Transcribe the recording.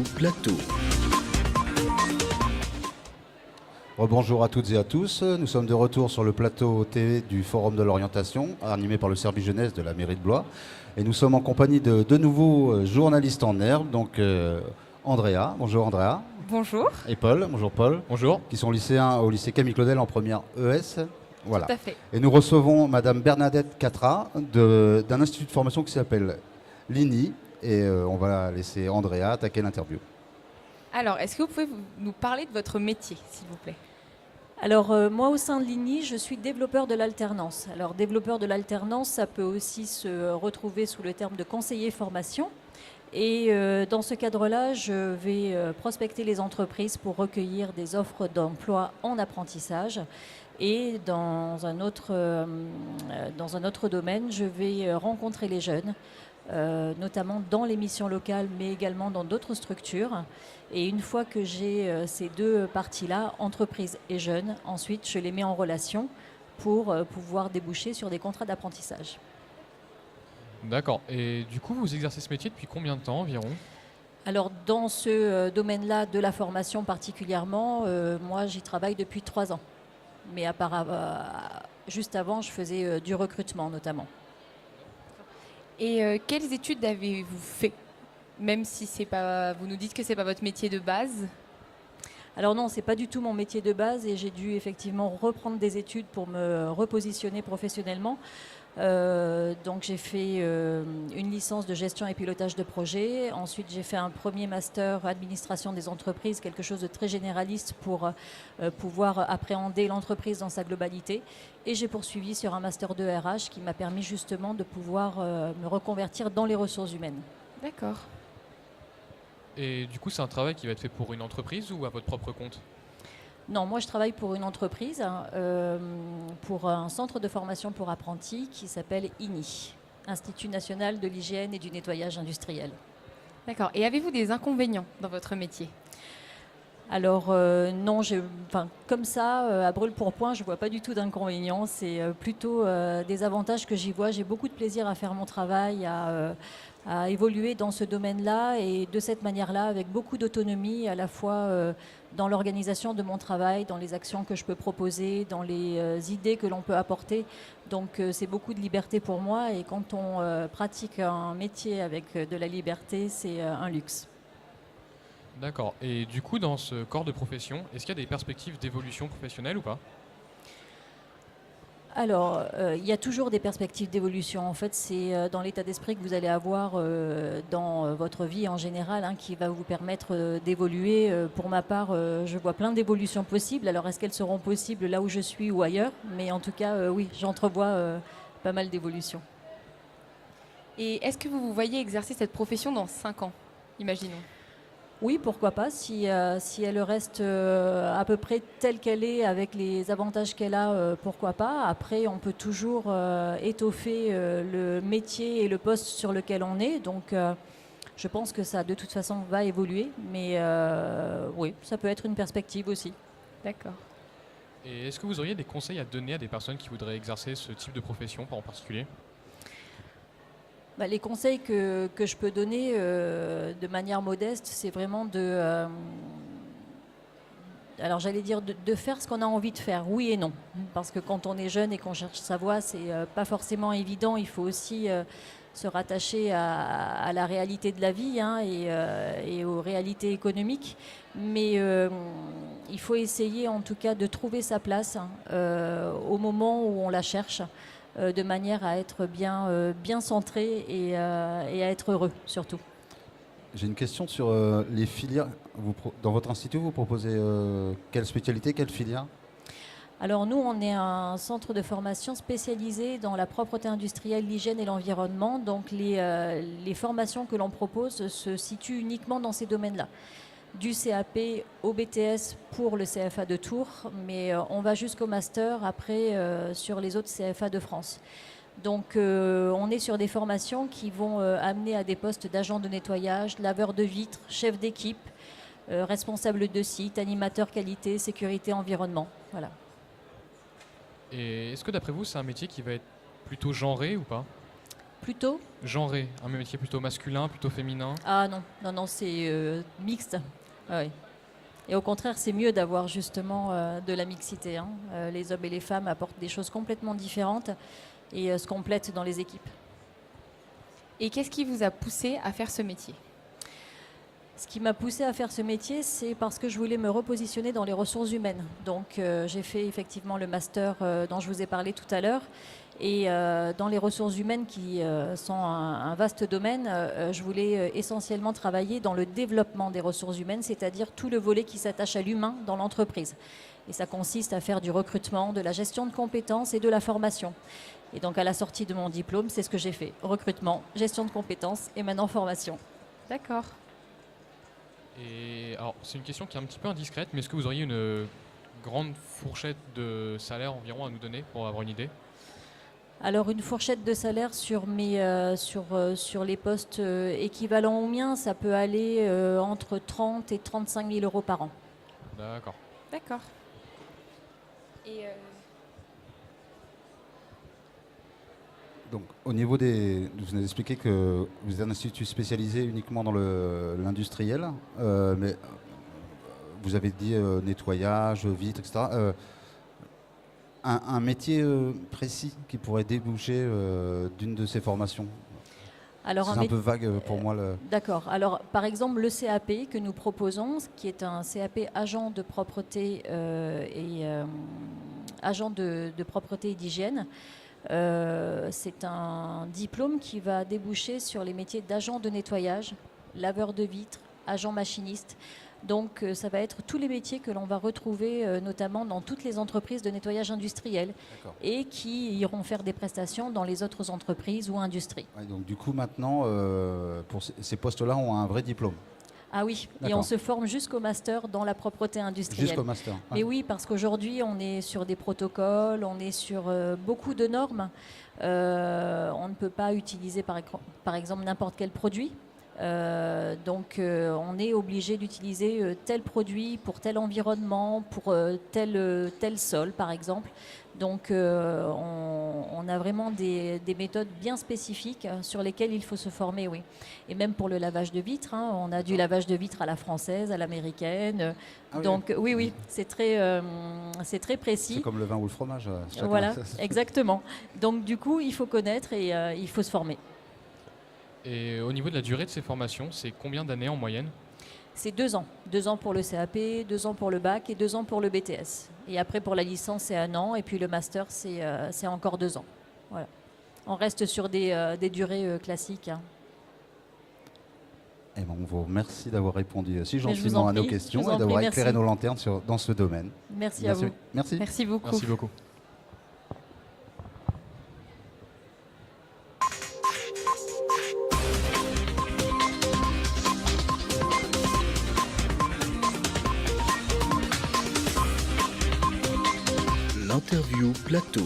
Plateau. Bonjour à toutes et à tous, nous sommes de retour sur le plateau TV du Forum de l'orientation, animé par le service jeunesse de la mairie de Blois. Et nous sommes en compagnie de deux nouveaux journalistes en herbe, donc Andrea, bonjour Andrea. Bonjour. Et Paul, bonjour Paul. Bonjour. Qui sont lycéens au lycée Camille Claudel en première ES. Voilà. Tout à fait. Et nous recevons Madame Bernadette Catra d'un institut de formation qui s'appelle l'INI. Et on va laisser Andrea attaquer l'interview. Alors, est-ce que vous pouvez nous parler de votre métier, s'il vous plaît ? Alors moi au sein de l'INI, je suis développeur de l'alternance. Alors développeur de l'alternance, ça peut aussi se retrouver sous le terme de conseiller formation. Et dans ce cadre-là, je vais prospecter les entreprises pour recueillir des offres d'emploi en apprentissage. Et dans un autre domaine, je vais rencontrer les jeunes, notamment dans les missions locales, mais également dans d'autres structures. Et une fois que j'ai ces deux parties-là, entreprises et jeunes, ensuite je les mets en relation pour pouvoir déboucher sur des contrats d'apprentissage. D'accord. Et du coup, vous exercez ce métier depuis combien de temps environ ? Alors dans ce domaine-là de la formation particulièrement, moi j'y travaille depuis 3 ans. Mais juste avant, je faisais du recrutement notamment. Et quelles études avez-vous fait ? Même si vous nous dites que c'est pas votre métier de base. Alors non, c'est pas du tout mon métier de base et j'ai dû effectivement reprendre des études pour me repositionner professionnellement. Donc j'ai fait une licence de gestion et pilotage de projet. Ensuite j'ai fait un premier master administration des entreprises, quelque chose de très généraliste pour pouvoir appréhender l'entreprise dans sa globalité. Et j'ai poursuivi sur un master de RH qui m'a permis justement de pouvoir me reconvertir dans les ressources humaines. D'accord. Et du coup, c'est un travail qui va être fait pour une entreprise ou à votre propre compte ? Non, moi je travaille pour une entreprise, pour un centre de formation pour apprentis qui s'appelle INI, Institut National de l'Hygiène et du Nettoyage Industriel. D'accord. Et avez-vous des inconvénients dans votre métier ? Alors non, comme ça, à brûle-pourpoint, je ne vois pas du tout d'inconvénients. C'est plutôt des avantages que j'y vois. J'ai beaucoup de plaisir à faire mon travail, à évoluer dans ce domaine-là et de cette manière-là, avec beaucoup d'autonomie, à la fois dans l'organisation de mon travail, dans les actions que je peux proposer, dans les idées que l'on peut apporter. Donc c'est beaucoup de liberté pour moi et quand on pratique un métier avec de la liberté, c'est un luxe. D'accord. Et du coup, dans ce corps de profession, est-ce qu'il y a des perspectives d'évolution professionnelle ou pas ? Alors, il y a toujours des perspectives d'évolution. En fait, c'est dans l'état d'esprit que vous allez avoir dans votre vie en général qui va vous permettre d'évoluer. Pour ma part, je vois plein d'évolutions possibles. Alors, est-ce qu'elles seront possibles là où je suis ou ailleurs ? Mais en tout cas, oui, j'entrevois pas mal d'évolutions. Et est-ce que vous vous voyez exercer cette profession dans 5 ans, imaginons ? Oui, pourquoi pas, si elle reste à peu près telle qu'elle est, avec les avantages qu'elle a, pourquoi pas. Après, on peut toujours étoffer le métier et le poste sur lequel on est. Donc, je pense que ça, de toute façon, va évoluer. Mais oui, ça peut être une perspective aussi. D'accord. Et est-ce que vous auriez des conseils à donner à des personnes qui voudraient exercer ce type de profession en particulier ? Les conseils que je peux donner de manière modeste, c'est vraiment alors j'allais dire de faire ce qu'on a envie de faire, oui et non. Parce que quand on est jeune et qu'on cherche sa voie, c'est pas forcément évident. Il faut aussi se rattacher à la réalité de la vie et aux réalités économiques. Mais il faut essayer en tout cas de trouver sa place au moment où on la cherche. De manière à être bien centré et à être heureux surtout. J'ai une question sur les filières. Dans votre institut, vous proposez quelle spécialité, quelle filière ? Alors nous, on est un centre de formation spécialisé dans la propreté industrielle, l'hygiène et l'environnement. Donc les formations que l'on propose se situent uniquement dans ces domaines-là. Du CAP au BTS pour le CFA de Tours, mais on va jusqu'au master après sur les autres CFA de France. Donc on est sur des formations qui vont amener à des postes d'agent de nettoyage, laveur de vitres, chef d'équipe, responsable de site, animateur qualité, sécurité, environnement. Voilà. Et est-ce que d'après vous, c'est un métier qui va être plutôt genré ou pas ? Plutôt? Genré, un métier plutôt masculin, plutôt féminin? Ah non, non, non, c'est mixte. Ah oui. Et au contraire, c'est mieux d'avoir justement de la mixité, hein. Les hommes et les femmes apportent des choses complètement différentes et se complètent dans les équipes. Et qu'est-ce qui vous a poussé à faire ce métier? Ce qui m'a poussé à faire ce métier, c'est parce que je voulais me repositionner dans les ressources humaines. Donc j'ai fait effectivement le master dont je vous ai parlé tout à l'heure. Et dans les ressources humaines qui sont un vaste domaine, je voulais essentiellement travailler dans le développement des ressources humaines, c'est-à-dire tout le volet qui s'attache à l'humain dans l'entreprise. Et ça consiste à faire du recrutement, de la gestion de compétences et de la formation. Et donc à la sortie de mon diplôme, c'est ce que j'ai fait. Recrutement, gestion de compétences et maintenant formation. D'accord. Et alors, c'est une question qui est un petit peu indiscrète, mais est-ce que vous auriez une grande fourchette de salaire environ à nous donner pour avoir une idée? Alors une fourchette de salaire sur les postes équivalents aux miens, ça peut aller entre 30 et 35 000 euros par an. D'accord. D'accord. Et Donc, au niveau vous avez expliqué que vous êtes un institut spécialisé uniquement dans l'industriel, mais vous avez dit nettoyage, vitres, etc. Un métier précis qui pourrait déboucher d'une de ces formations? Alors, c'est un peu vague pour moi. D'accord. Alors, par exemple, le CAP que nous proposons, qui est un CAP agent de propreté agent de propreté et d'hygiène, c'est un diplôme qui va déboucher sur les métiers d'agent de nettoyage, laveur de vitres, agent machiniste. Donc ça va être tous les métiers que l'on va retrouver notamment dans toutes les entreprises de nettoyage industriel et qui iront faire des prestations dans les autres entreprises ou industries. Ouais, donc du coup maintenant, pour ces postes-là, on a un vrai diplôme. Ah oui, et on se forme jusqu'au master dans la propreté industrielle. Jusqu'au master. Ouais. Et oui, parce qu'aujourd'hui, on est sur des protocoles, on est sur beaucoup de normes. On ne peut pas utiliser par exemple n'importe quel produit. Donc on est obligé d'utiliser tel produit pour tel environnement, pour tel sol par exemple. Donc on a vraiment des méthodes bien spécifiques sur lesquelles il faut se former, oui. Et même pour le lavage de vitres, hein, on a du lavage de vitres à la française, à l'américaine. Donc oui, c'est très précis. C'est comme le vin ou le fromage. Voilà, exactement. Donc du coup, il faut connaître et il faut se former. Et au niveau de la durée de ces formations, c'est combien d'années en moyenne? C'est 2 ans. 2 ans pour le CAP, 2 ans pour le bac et 2 ans pour le BTS. Et après, pour la licence, c'est 1 an. Et puis le master, c'est encore 2 ans. Voilà. On reste sur des durées classiques, hein. Eh ben, on vous remercie d'avoir répondu si gentiment à nos questions et d'avoir éclairé nos lanternes dans ce domaine. Merci à vous. Merci. Merci beaucoup. Merci beaucoup. L'interview plateau.